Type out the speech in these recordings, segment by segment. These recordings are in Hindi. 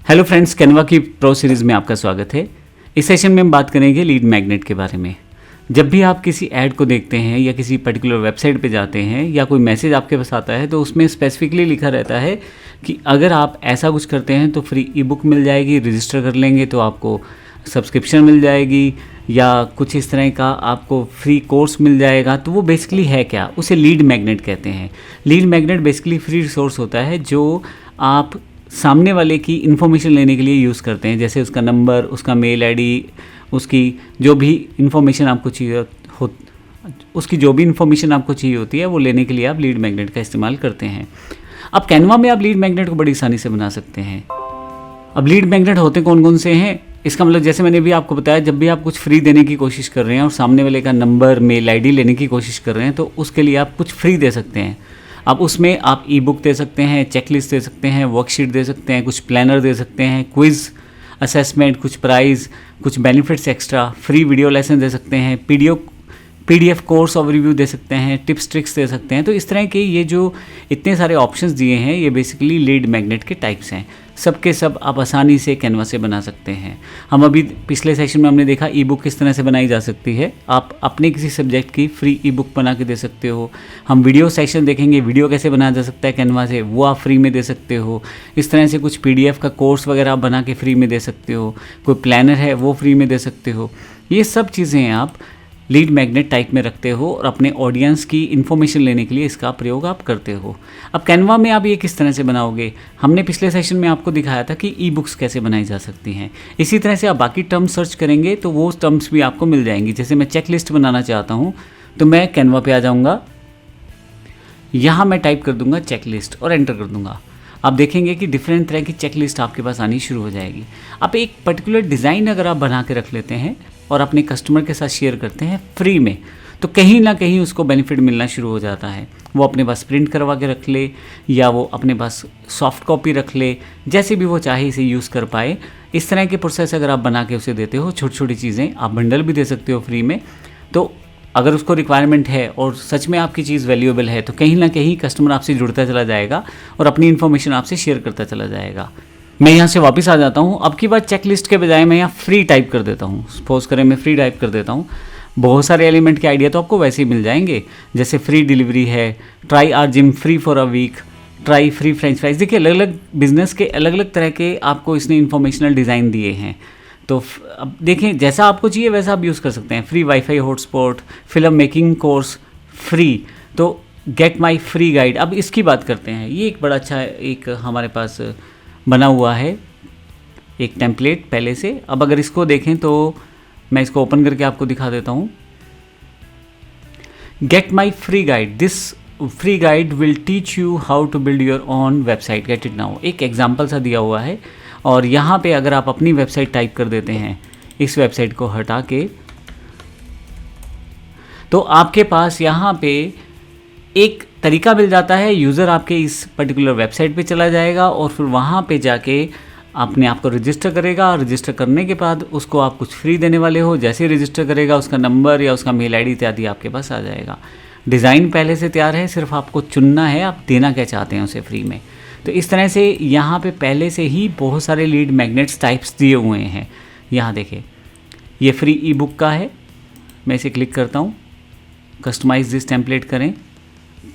हेलो फ्रेंड्स, कैनवा की प्रो सीरीज़ में आपका स्वागत है। इस सेशन में हम बात करेंगे लीड मैग्नेट के बारे में। जब भी आप किसी ऐड को देखते हैं या किसी पर्टिकुलर वेबसाइट पे जाते हैं या कोई मैसेज आपके पास आता है तो उसमें स्पेसिफिकली लिखा रहता है कि अगर आप ऐसा कुछ करते हैं तो फ्री ई बुक मिल जाएगी, रजिस्टर कर लेंगे तो आपको सब्सक्रिप्शन मिल जाएगी या कुछ इस तरह का आपको फ्री कोर्स मिल जाएगा। तो वो बेसिकली है क्या, उसे लीड मैग्नेट कहते हैं। Lead magnet basically free resource होता है जो आप सामने वाले की इन्फॉर्मेशन लेने के लिए यूज़ करते हैं, जैसे उसका नंबर, उसका मेल आईडी, उसकी जो भी इन्फॉर्मेशन आपको चाहिए उसकी जो भी इन्फॉर्मेशन आपको चाहिए होती है वो लेने के लिए आप लीड मैग्नेट का इस्तेमाल करते हैं। अब कैनवा में आप लीड मैग्नेट को बड़ी आसानी से बना सकते हैं। अब लीड मैग्नेट होते कौन कौन से हैं, इसका मतलब जैसे मैंने भी आपको बताया, जब भी आप कुछ फ्री देने की कोशिश कर रहे हैं और सामने वाले का नंबर, मेल आईडी लेने की कोशिश कर रहे हैं तो उसके लिए आप कुछ फ्री दे सकते हैं। अब उसमें आप ई बुक दे सकते हैं, चेकलिस्ट दे सकते हैं, वर्कशीट दे सकते हैं, कुछ प्लानर दे सकते हैं, क्विज़, असेसमेंट, कुछ प्राइज़, कुछ benefits extra, free video lesson दे सकते हैं, पीडीएफ कोर्स ओवरव्यू दे सकते हैं, टिप्स ट्रिक्स दे सकते हैं। तो इस तरह के ये जो इतने सारे ऑप्शंस दिए हैं ये बेसिकली लीड मैग्नेट के टाइप्स हैं। सब के सब आप आसानी से कैनवा से बना सकते हैं। हम अभी पिछले सेशन में हमने देखा ई बुक किस तरह से बनाई जा सकती है। आप अपने किसी सब्जेक्ट की फ्री ई बुक बना के दे सकते हो। हम वीडियो सेशन देखेंगे, वीडियो कैसे बनाया जा सकता है कैनवा से, वो आप फ्री में दे सकते हो। इस तरह से कुछ पीडीएफ का कोर्स वगैरह आप बना के फ्री में दे सकते हो। कोई प्लानर है वो फ्री में दे सकते हो। ये सब चीज़ें आप लीड मैग्नेट टाइप में रखते हो और अपने ऑडियंस की इन्फॉर्मेशन लेने के लिए इसका प्रयोग आप करते हो। अब कैनवा में आप ये किस तरह से बनाओगे, हमने पिछले सेशन में आपको दिखाया था कि ई बुक्स कैसे बनाई जा सकती हैं। इसी तरह से आप बाकी टर्म्स सर्च करेंगे तो वो टर्म्स भी आपको मिल जाएंगी। जैसे मैं चेक लिस्ट बनाना चाहता हूँ तो मैं कैनवा पे आ जाऊँगा, यहाँ मैं टाइप कर दूँगा चेक लिस्ट और एंटर कर दूँगा। आप देखेंगे कि डिफरेंट तरह की चेक लिस्ट आपके पास आनी शुरू हो जाएगी। आप एक पर्टिकुलर डिज़ाइन अगर आप बना के रख लेते हैं और अपने कस्टमर के साथ शेयर करते हैं फ्री में, तो कहीं ना कहीं उसको बेनिफिट मिलना शुरू हो जाता है। वो अपने पास प्रिंट करवा के रख ले या वो अपने पास सॉफ्ट कॉपी रख ले, जैसे भी वो चाहे इसे यूज़ कर पाए। इस तरह के प्रोसेस अगर आप बना के उसे देते हो, छोटी छोटी चीज़ें, आप बंडल भी दे सकते हो फ्री में। तो अगर उसको रिक्वायरमेंट है और सच में आपकी चीज़ वैल्यूएबल है तो कहीं ना कहीं कस्टमर आपसे जुड़ता चला जाएगा और अपनी इन्फॉर्मेशन आपसे शेयर करता चला जाएगा। मैं यहाँ से वापस आ जाता हूँ। अब की बार चेक लिस्ट के बजाय मैं यहाँ फ्री टाइप कर देता हूँ। सपोज करें मैं फ्री टाइप कर देता हूँ। बहुत सारे एलिमेंट के आइडिया तो आपको वैसे ही मिल जाएंगे, जैसे फ्री डिलीवरी है, try our gym free for a week, try free French fries. देखिए अलग अलग बिजनेस के अलग अलग तरह के आपको इसने इन्फॉर्मेशनल डिज़ाइन दिए हैं। तो अब देखें जैसा आपको चाहिए वैसा आप यूज़ कर सकते हैं। Free wifi hotspot, film making course free, तो गेट माई फ्री गाइड। अब इसकी बात करते हैं। ये एक बड़ा अच्छा एक हमारे पास बना हुआ है एक टेम्पलेट पहले से। अब अगर इसको देखें तो मैं इसको ओपन करके आपको दिखा देता हूँ। Get my free guide, this free guide will teach you how to build your own website, get it now. एक एग्जाम्पल सा दिया हुआ है और यहाँ पे अगर आप अपनी वेबसाइट टाइप कर देते हैं, इस वेबसाइट को हटा के, तो आपके पास यहाँ पे एक तरीका मिल जाता है। यूज़र आपके इस पर्टिकुलर वेबसाइट पे चला जाएगा और फिर वहाँ पे जाके अपने आप को रजिस्टर करेगा। रजिस्टर करने के बाद उसको आप कुछ फ्री देने वाले हो। जैसे ही रजिस्टर करेगा उसका नंबर या उसका मेल आईडी इत्यादि आपके पास आ जाएगा। डिज़ाइन पहले से तैयार है, सिर्फ आपको चुनना है आप देना क्या चाहते हैं उसे फ्री में। तो इस तरह से यहाँ पे पहले से ही बहुत सारे लीड मैग्नेट्स टाइप्स दिए हुए हैं। यहाँ देखिए ये फ्री ई बुक का है, मैं इसे क्लिक करता हूँ, कस्टमाइज दिस टेम्पलेट करें।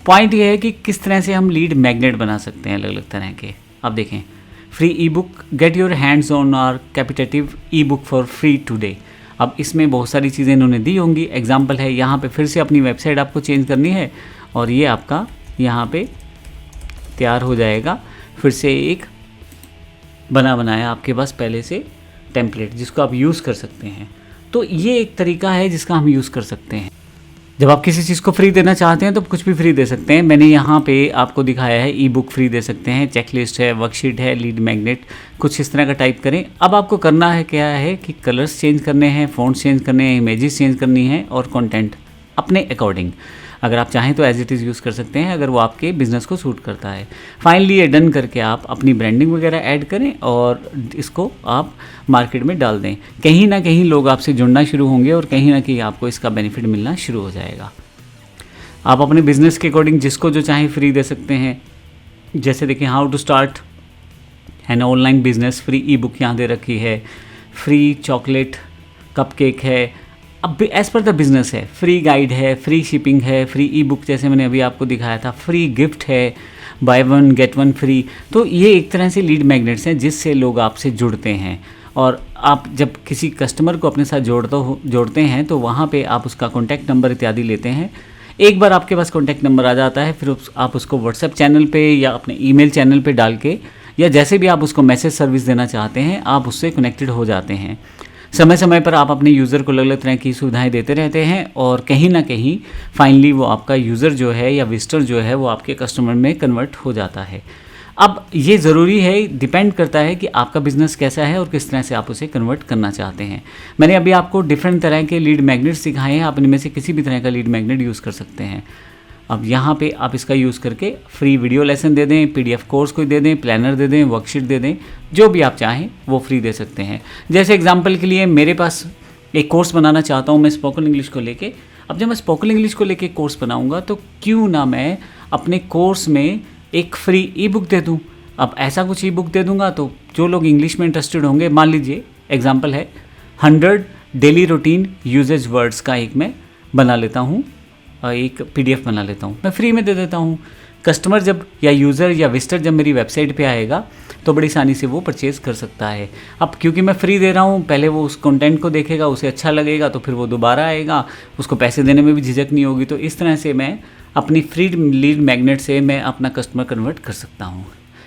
पॉइंट ये है कि किस तरह से हम लीड मैग्नेट बना सकते हैं अलग अलग तरह के। अब देखें free E book, get your hands on our competitive e book for free today. अब इसमें बहुत सारी चीज़ें इन्होंने दी होंगी। एग्जाम्पल है, यहाँ पे फिर से अपनी वेबसाइट आपको चेंज करनी है और ये आपका यहाँ पे तैयार हो जाएगा। फिर से एक बनाया आपके पास पहले से टेम्पलेट जिसको आप यूज़ कर सकते हैं। तो ये एक तरीका है जिसका हम यूज़ कर सकते हैं। जब आप किसी चीज़ को फ्री देना चाहते हैं तो कुछ भी फ्री दे सकते हैं। मैंने यहाँ पे आपको दिखाया है ई बुक फ्री दे सकते हैं, चेकलिस्ट है, वर्कशीट है, लीड मैग्नेट, कुछ इस तरह का टाइप करें। अब आपको करना है क्या है कि कलर्स चेंज करने हैं, फ़ॉन्ट्स चेंज करने हैं, इमेजेस चेंज करनी है और कंटेंट अपने अकॉर्डिंग। अगर आप चाहें तो एज इट इज़ यूज़ कर सकते हैं अगर वो आपके बिज़नेस को सूट करता है। फाइनली ये डन करके आप अपनी ब्रांडिंग वगैरह ऐड करें और इसको आप मार्केट में डाल दें। कहीं ना कहीं लोग आपसे जुड़ना शुरू होंगे और कहीं ना कहीं आपको इसका बेनिफिट मिलना शुरू हो जाएगा। आप अपने बिज़नेस के अकॉर्डिंग जिसको जो चाहें फ्री दे सकते हैं। जैसे देखिए how to start and online business, free E book यहाँ दे रखी है, फ्री चॉकलेट कपकेक है, अब एज़ पर द बिज़नेस है, फ्री गाइड है, फ्री शिपिंग है, फ्री ई बुक जैसे मैंने अभी आपको दिखाया था, फ्री गिफ्ट है, by one get one free. तो ये एक तरह से लीड मैग्नेट्स हैं जिससे लोग आपसे जुड़ते हैं। और आप जब किसी कस्टमर को अपने साथ जोड़ते हैं तो वहाँ पे आप उसका कॉन्टैक्ट नंबर इत्यादि लेते हैं। एक बार आपके पास कॉन्टैक्ट नंबर आ जाता है, फिर आप उसको व्हाट्सएप चैनल पे या अपने ईमेल चैनल पे डाल के या जैसे भी आप उसको मैसेज सर्विस देना चाहते हैं, आप उससे कनेक्टेड हो जाते हैं। समय समय पर आप अपने यूज़र को अलग अलग तरह की सुविधाएं देते रहते हैं और कहीं ना कहीं फाइनली वो आपका यूज़र जो है या विजिटर जो है वो आपके कस्टमर में कन्वर्ट हो जाता है। अब ये ज़रूरी है, डिपेंड करता है कि आपका बिज़नेस कैसा है और किस तरह से आप उसे कन्वर्ट करना चाहते हैं। मैंने अभी आपको डिफरेंट तरह के लीड मैग्नेट्स सिखाए हैं, आप इनमें से किसी भी तरह का लीड मैग्नेट यूज़ कर सकते हैं। अब यहाँ पे आप इसका यूज़ करके फ्री वीडियो लेसन दे दें, PDF कोर्स कोई दे दें, प्लानर दे दें, वर्कशीट दे दें, जो भी आप चाहें वो फ्री दे सकते हैं। जैसे एग्जांपल के लिए मेरे पास एक कोर्स बनाना चाहता हूँ मैं स्पोकन इंग्लिश को लेके। अब जब मैं स्पोकन इंग्लिश को लेके कोर्स बनाऊँगा तो क्यों ना मैं अपने कोर्स में एक फ्री ई बुक दे दूँ। अब ऐसा कुछ ई बुक दे दूँगा तो जो लोग इंग्लिश में इंटरेस्टेड होंगे, मान लीजिए एग्जाम्पल है 100 डेली रूटीन यूजेज वर्ड्स का एक मैं बना लेता हूँ, एक PDF बना लेता हूँ, मैं फ्री में दे देता हूँ। कस्टमर जब या यूज़र या विजिटर जब मेरी वेबसाइट पे आएगा तो बड़ी आसानी से वो परचेज़ कर सकता है। अब क्योंकि मैं फ्री दे रहा हूँ, पहले वो उस कंटेंट को देखेगा, उसे अच्छा लगेगा तो फिर वो दोबारा आएगा, उसको पैसे देने में भी झिझक नहीं होगी। तो इस तरह से मैं अपनी फ्री लीड मैग्नेट से मैं अपना कस्टमर कन्वर्ट कर सकता हूँ।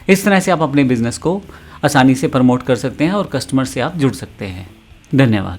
इस तरह से आप अपने बिज़नेस को आसानी से प्रमोट कर सकते हैं और कस्टमर से आप जुड़ सकते हैं। धन्यवाद।